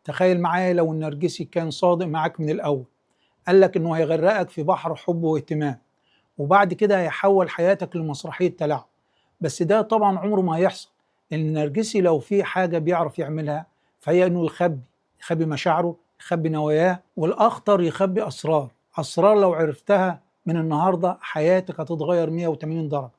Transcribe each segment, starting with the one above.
تخيل معايا لو النرجسي كان صادق معاك من الأول، قال لك إنه هيغرقك في بحر حب واهتمام، وبعد كده هيحول حياتك لمسرحية تلاعب. بس ده طبعا عمره ما هيحصل، لأن النرجسي لو في حاجة بيعرف يعملها فهي إنه يخبي مشاعره، يخبي نواياه، والأخطر يخبي أسرار لو عرفتها من النهاردة حياتك هتتغير 180 درجة.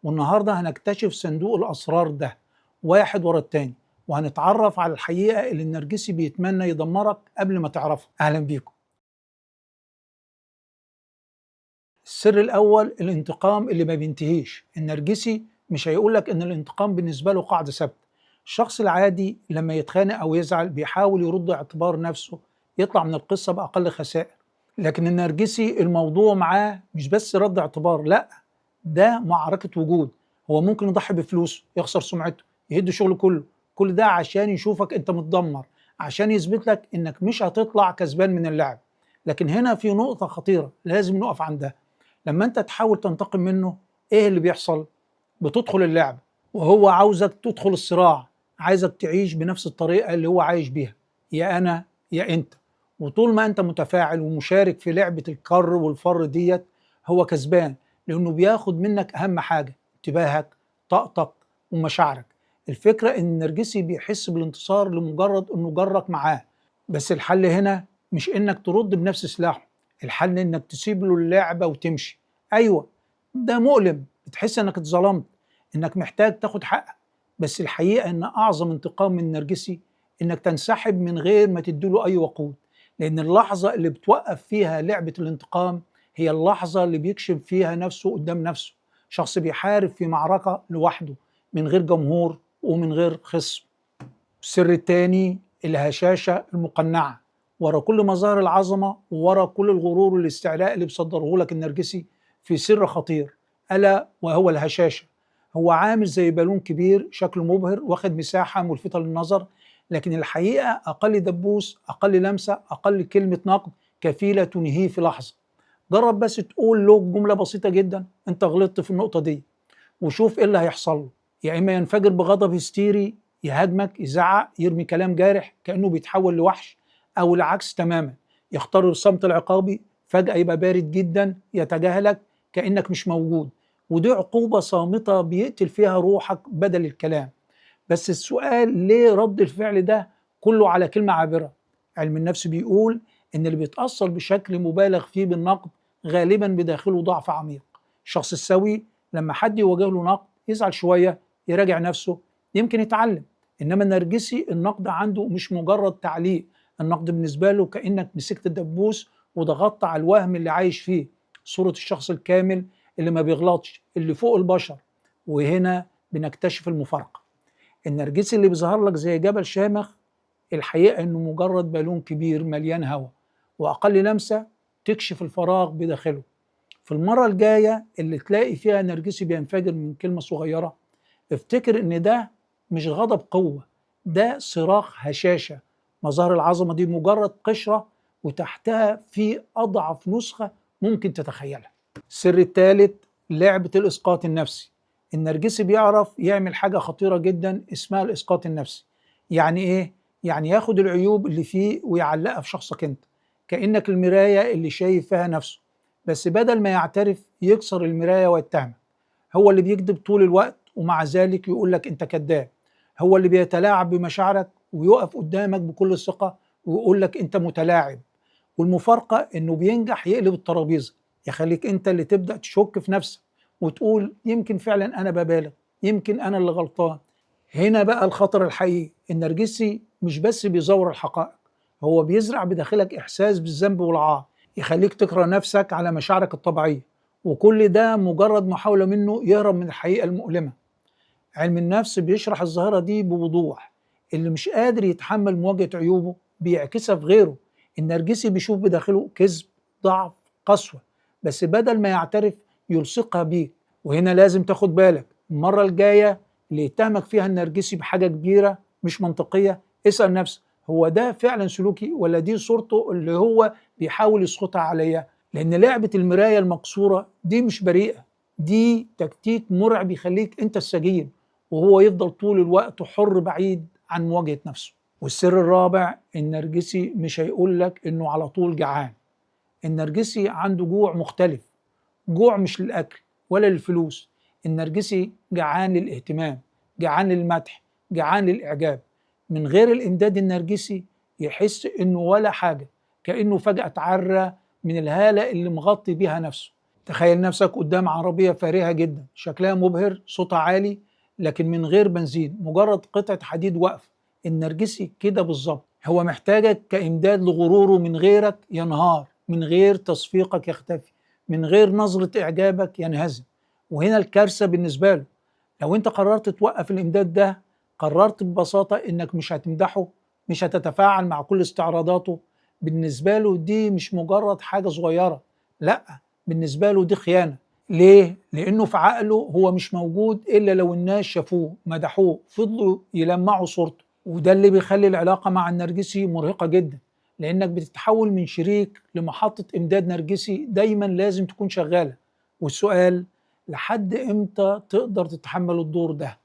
والنهاردة هنكتشف صندوق الأسرار ده واحد ورا التاني، وهنتعرف على الحقيقة اللي النرجسي بيتمنى يدمرك قبل ما تعرفها. أهلا بيكم. السر الأول الانتقام اللي ما بينتهيش. النرجسي مش هيقولك إن الانتقام بالنسبة له قاعدة ثابتة. الشخص العادي لما يتخانق أو يزعل بيحاول يرد اعتبار نفسه، يطلع من القصة بأقل خسائر. لكن النرجسي الموضوع معاه مش بس رد اعتبار، لأ، ده معركة وجود. هو ممكن يضحي بفلوسه، يخسر سمعته، يهد شغله كله، كل ده عشان يشوفك انت متدمر، عشان يثبت لك انك مش هتطلع كسبان من اللعب. لكن هنا في نقطة خطيرة لازم نقف عندها. لما انت تحاول تنتقم منه، ايه اللي بيحصل؟ بتدخل اللعبة وهو عاوزك تدخل الصراع، عايزك تعيش بنفس الطريقة اللي هو عايش بيها، يا انا يا انت. وطول ما انت متفاعل ومشارك في لعبة الكر والفر ديت، هو كسبان، لانه بياخد منك اهم حاجة: انتباهك، طاقتك، ومشاعرك. الفكرة ان النرجسي بيحس بالانتصار لمجرد انه جرك معاه. بس الحل هنا مش انك ترد بنفس سلاحه، الحل انك تسيب له اللعبة وتمشي. ايوه، ده مؤلم، بتحس انك اتظلمت، انك محتاج تاخد حقك. بس الحقيقة ان اعظم انتقام من النرجسي انك تنسحب من غير ما تديله اي وقود. لان اللحظة اللي بتوقف فيها لعبة الانتقام هي اللحظة اللي بيكشف فيها نفسه قدام نفسه. شخص بيحارب في معركة لوحده، من غير جمهور ومن غير خصم. السر التاني الهشاشة المقنعة. ورا كل مظاهر العظمة وورا كل الغرور والاستعلاء اللي بيصدره لك النرجسي في سر خطير، ألا وهو الهشاشة. هو عامل زي بالون كبير شكله مبهر، واخد مساحة ملفتة للنظر، لكن الحقيقة أقل دبوس، أقل لمسة، أقل كلمة نقد كفيلة تنهيه في لحظة. جرب بس تقول له جملة بسيطة جدا: أنت غلطت في النقطة دي، وشوف ايه اللي هيحصل له. يا اما ينفجر بغضب هستيري، يهاجمك، يزعق، يرمي كلام جارح كانه بيتحول لوحش، او العكس تماما، يختار الصمت العقابي، فجاه يبقى بارد جدا، يتجاهلك كانك مش موجود. ودي عقوبه صامته بيقتل فيها روحك بدل الكلام. بس السؤال: ليه رد الفعل ده كله على كلمه عابره؟ علم النفس بيقول ان اللي بيتاثر بشكل مبالغ فيه بالنقد غالبا بداخله ضعف عميق. الشخص السوي لما حد يواجه له نقد يزعل شويه، يراجع نفسه، يمكن يتعلم. انما النرجسي النقد عنده مش مجرد تعليق، النقد بالنسبه له كانك مسكت الدبوس وضغطت على الوهم اللي عايش فيه، صوره الشخص الكامل اللي ما بيغلطش، اللي فوق البشر. وهنا بنكتشف المفارقه. النرجسي اللي بيظهر لك زي جبل شامخ، الحقيقه انه مجرد بالون كبير مليان هواء، واقل لمسه تكشف الفراغ بداخله. في المرة الجاية اللي تلاقي فيها نرجسي بينفجر من كلمة صغيرة، افتكر ان ده مش غضب قوة، ده صراخ هشاشة. مظاهر العظمة دي مجرد قشرة، وتحتها في أضعف نسخة ممكن تتخيلها. السر الثالث لعبة الإسقاط النفسي. النرجسي بيعرف يعمل حاجة خطيرة جدا اسمها الإسقاط النفسي. يعني إيه؟ يعني ياخد العيوب اللي فيه ويعلقها في شخصك أنت، كأنك المراية اللي شايف فيها نفسه. بس بدل ما يعترف يكسر المراية ويتهمك. هو اللي بيكذب طول الوقت ومع ذلك يقول لك أنت كذاب. هو اللي بيتلاعب بمشاعرك ويقف قدامك بكل ثقة ويقول لك أنت متلاعب. والمفارقة إنه بينجح يقلب الترابيزة، يخليك أنت اللي تبدأ تشك في نفسك وتقول يمكن فعلا أنا ببالغ، يمكن أنا اللي غلطان. هنا بقى الخطر الحقيقي. النرجسي مش بس بيزور الحقائق، هو بيزرع بداخلك إحساس بالذنب والعار، يخليك تكره نفسك على مشاعرك الطبيعية. وكل ده مجرد محاولة منه يهرب من الحقيقة المؤلمة. علم النفس بيشرح الظاهرة دي بوضوح. اللي مش قادر يتحمل مواجهة عيوبه بيعكسها في غيره. النرجسي بيشوف بداخله كذب، ضعف، قسوة، بس بدل ما يعترف يلصقها بيه. وهنا لازم تاخد بالك، المرة الجاية اللي يتهمك فيها النرجسي بحاجة كبيرة مش منطقية، اسأل نفسك: هو ده فعلا سلوكي ولا دي صورته اللي هو بيحاول يسقطها عليا؟ لأن لعبة المراية المكسورة دي مش بريئة، دي تكتيك مرعب يخليك أنت السجين، وهو يفضل طول الوقت حر بعيد عن مواجهة نفسه. والسر الرابع، النرجسي مش هيقول لك انه على طول جعان. النرجسي عنده جوع مختلف، جوع مش للأكل ولا للفلوس. النرجسي جعان للاهتمام، جعان للمدح، جعان للإعجاب. من غير الإمداد النرجسي يحس إنه ولا حاجة، كأنه فجأة اتعرى من الهالة اللي مغطي بيها نفسه. تخيل نفسك قدام عربية فارهة جدا، شكلها مبهر، صوتها عالي، لكن من غير بنزين، مجرد قطعة حديد واقفة. النرجسي كده بالظبط، هو محتاجك كإمداد لغروره، من غيرك ينهار، من غير تصفيقك يختفي، من غير نظرة إعجابك ينهزم. وهنا الكارثة بالنسبة له، لو أنت قررت توقف الإمداد ده، قررت ببساطة إنك مش هتمدحه، مش هتتفاعل مع كل استعراضاته. بالنسبة له دي مش مجرد حاجة صغيرة، لأ، بالنسبة له دي خيانة. ليه؟ لأنه في عقله هو مش موجود إلا لو الناس شافوه، مدحوه، فضلوا يلمعوا صورته. وده اللي بيخلي العلاقة مع النرجسي مرهقة جدا، لأنك بتتحول من شريك لمحطة إمداد نرجسي دايما لازم تكون شغالة. والسؤال، لحد إمتى تقدر تتحمل الدور ده؟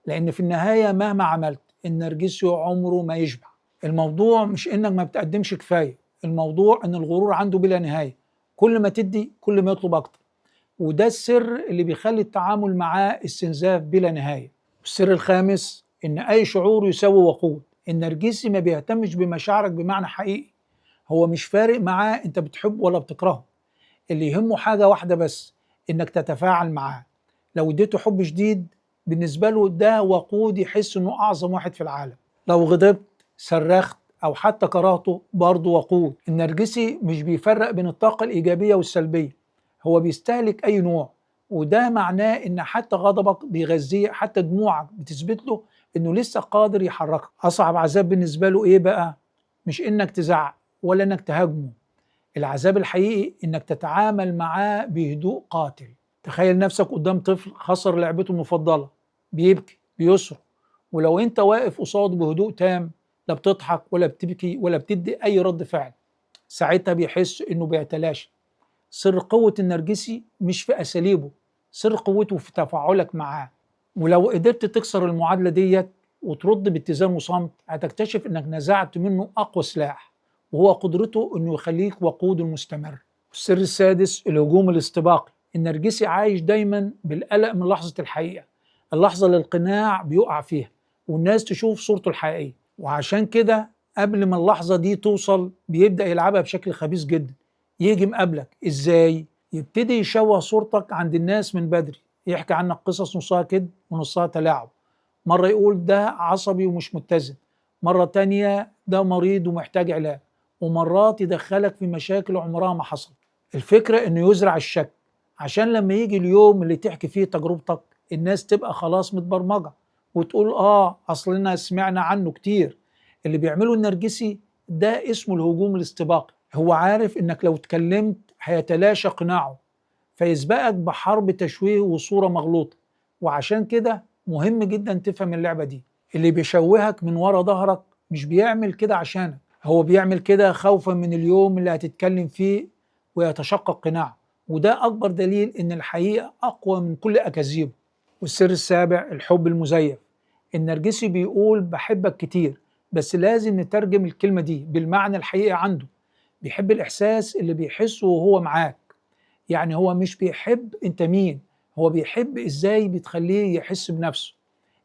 لأن في النهاية مهما عملت، النرجسي عمره ما يشبع. الموضوع مش إنك ما بتقدمش كفاية، الموضوع إن الغرور عنده بلا نهاية. كل ما تدي كل ما يطلب أكتر، وده السر اللي بيخلي التعامل معاه استنزاف بلا نهاية. السر الخامس، إن أي شعور يساوي وقود. النرجسي ما بيهتمش بمشاعرك بمعنى حقيقي، هو مش فارق معاه أنت بتحبه ولا بتكرهه. اللي يهمه حاجة واحدة بس، إنك تتفاعل معاه. لو اديته حب شديد، بالنسبة له ده وقود، يحس إنه أعظم واحد في العالم. لو غضبت، صرخت، أو حتى كرهته، برضه وقود. النرجسي مش بيفرق بين الطاقة الإيجابية والسلبية، هو بيستهلك أي نوع. وده معناه إن حتى غضبك بيغذيه، حتى دموعك بتثبت له إنه لسه قادر يحركك. أصعب عذاب بالنسبة له إيه بقى؟ مش إنك تزعق ولا إنك تهاجمه، العذاب الحقيقي إنك تتعامل معاه بهدوء قاتل. تخيل نفسك قدام طفل خسر لعبته المفضلة، بيبكي، بيصرخ، ولو أنت واقف قصاده بهدوء تام، لا بتضحك ولا بتبكي ولا بتدي أي رد فعل، ساعتها بيحس إنه بيتلاشى. سر قوة النرجسي مش في أساليبه، سر قوته في تفاعلك معاه. ولو قدرت تكسر المعادلة ديت وترد باتزان وصمت، هتكتشف إنك نزعت منه أقوى سلاح، وهو قدرته إنه يخليك وقود المستمر. السر السادس، الهجوم الاستباقي. النرجسي عايش دايما بالقلق من لحظة الحقيقة، اللحظة اللي القناع بيقع فيها والناس تشوف صورته الحقيقية. وعشان كده قبل ما اللحظة دي توصل، بيبدأ يلعبها بشكل خبيث جدا. يجي مقابلك ازاي؟ يبتدي يشوه صورتك عند الناس من بدري، يحكي عنك قصص نصها كذب ونصها تلاعب. مرة يقول ده عصبي ومش متزن، مرة تانية ده مريض ومحتاج علاج، ومرات يدخلك في مشاكل عمرها ما حصل. الفكرة انه يزرع الشك، عشان لما يجي اليوم اللي تحكي فيه تجربتك، الناس تبقى خلاص متبرمجة وتقول اصلنا سمعنا عنه كتير. اللي بيعمله النرجسي ده اسمه الهجوم الاستباقي. هو عارف انك لو اتكلمت هيتلاشى قناعه، فيسبقك بحرب تشويه وصورة مغلوطة. وعشان كده مهم جدا تفهم اللعبة دي. اللي بيشوهك من ورا ظهرك مش بيعمل كده عشانك، هو بيعمل كده خوفا من اليوم اللي هتتكلم فيه ويتشقق قناعه. وده أكبر دليل إن الحقيقة أقوى من كل أكاذيبه. والسر السابع، الحب المزيف. النرجسي بيقول بحبك كتير، بس لازم نترجم الكلمة دي بالمعنى الحقيقي عنده. بيحب الإحساس اللي بيحسه وهو معاك. يعني هو مش بيحب أنت مين، هو بيحب إزاي بتخليه يحس بنفسه.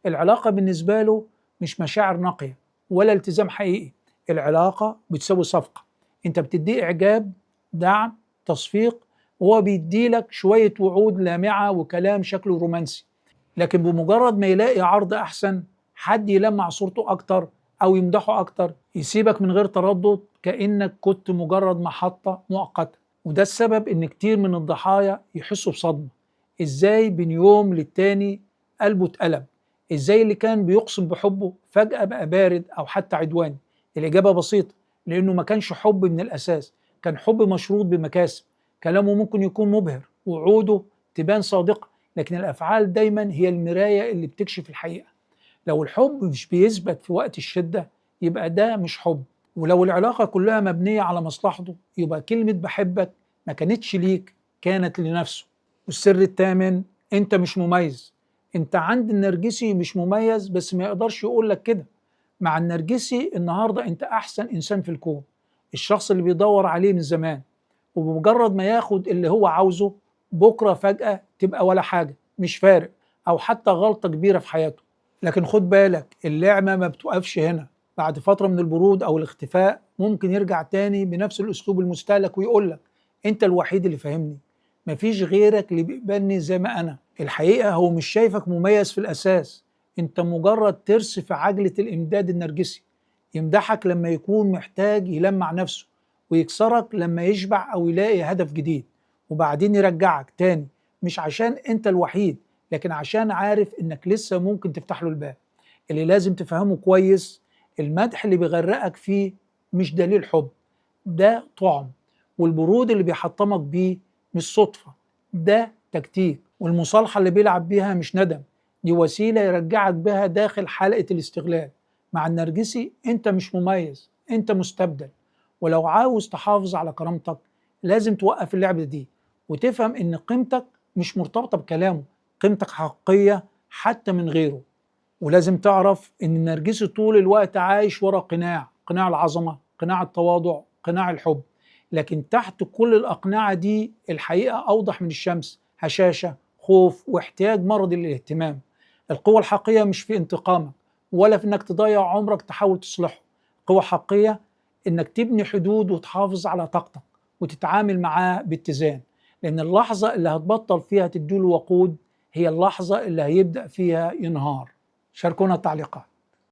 العلاقة بالنسبة له مش مشاعر نقية ولا التزام حقيقي، العلاقة بتساوي صفقة. أنت بتديه إعجاب، دعم، تصفيق، وهو بيديلك شوية وعود لامعة وكلام شكله رومانسي. لكن بمجرد ما يلاقي عرض أحسن، حد يلمع صورته أكتر أو يمدحه أكتر، يسيبك من غير تردد، كأنك كنت مجرد محطة مؤقتة. وده السبب إن كتير من الضحايا يحسوا بصدمة. إزاي بين يوم للتاني قلبه اتقلب؟ إزاي اللي كان بيقسم بحبه فجأة بقى بارد أو حتى عدواني؟ الإجابة بسيطة، لأنه ما كانش حب من الأساس، كان حب مشروط بمكاسب. كلامه ممكن يكون مبهر، وعوده تبان صادقة، لكن الأفعال دايما هي المراية اللي بتكشف الحقيقة. لو الحب مش بيثبت في وقت الشدة، يبقى ده مش حب. ولو العلاقة كلها مبنية على مصلحته، يبقى كلمة بحبك ما كانتش ليك، كانت لنفسه. والسر الثامن، انت مش مميز. انت عند النرجسي مش مميز، بس ما يقدرش يقول لك كده. مع النرجسي النهاردة أنت أحسن إنسان في الكون، الشخص اللي بيدور عليه من زمان، وبمجرد ما ياخد اللي هو عاوزه بكرة فجأة تبقى ولا حاجة، مش فارق، أو حتى غلطة كبيرة في حياته. لكن خد بالك اللعبة ما بتوقفش هنا، بعد فترة من البرود أو الاختفاء ممكن يرجع تاني بنفس الأسلوب المستهلك ويقولك أنت الوحيد اللي فاهمني، مفيش غيرك اللي بيقبلني زي ما أنا. الحقيقة هو مش شايفك مميز في الأساس، أنت مجرد ترس في عجلة الإمداد النرجسي، يمدحك لما يكون محتاج يلمع نفسه، ويكسرك لما يشبع أو يلاقي هدف جديد، وبعدين يرجعك تاني، مش عشان أنت الوحيد، لكن عشان عارف إنك لسه ممكن تفتح له الباب. اللي لازم تفهمه كويس، المدح اللي بيغرقك فيه مش دليل حب، ده طعم، والبرود اللي بيحطمك بيه مش صدفة، ده تكتيك، والمصالحة اللي بيلعب بيها مش ندم، دي وسيلة يرجعك بها داخل حلقة الاستغلال. مع النرجسي انت مش مميز، انت مستبدل، ولو عاوز تحافظ على كرامتك لازم توقف اللعبة دي، وتفهم ان قيمتك مش مرتبطة بكلامه، قيمتك حقيقية حتى من غيره. ولازم تعرف ان النرجسي طول الوقت عايش ورا قناع العظمة، قناع التواضع، قناع الحب، لكن تحت كل الأقنعة دي الحقيقة أوضح من الشمس، هشاشة، خوف، واحتياج مرضي للاهتمام. القوة الحقيقية مش في انتقامك، ولا في انك تضيع عمرك تحاول تصلحه. قوة حقيقية انك تبني حدود وتحافظ على طاقتك، وتتعامل معاه باتزان، لأن اللحظة اللي هتبطل فيها تديله وقود هي اللحظة اللي هيبدأ فيها ينهار. شاركونا التعليقات.